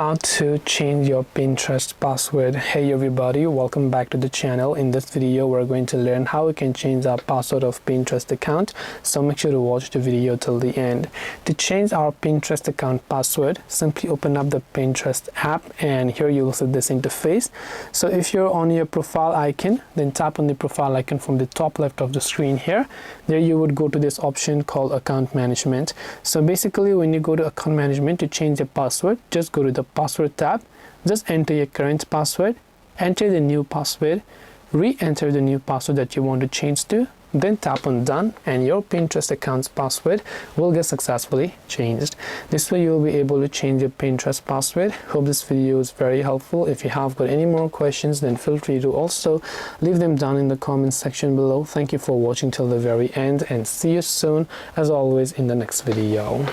How to change your Pinterest password. Hey everybody, welcome back to the channel. In this video we're going to learn how we can change our password of Pinterest account, so make sure to watch the video till the end. To change our Pinterest account password, simply open up the Pinterest app and here you will see this interface. So if you're on your profile icon, then tap on the profile icon from the top left of the screen here. There you would go to this option called account management. So basically when you go to account management to change your password, just go to the password tab, just enter your current password, enter the new password, re-enter the new password that you want to change to, then tap on done and your Pinterest account's password will get successfully changed. This way you will be able to change your Pinterest password. Hope this video is very helpful. If you have got any more questions, then feel free to also leave them down in the comment section below. Thank you for watching till the very end and see you soon as always in the next video.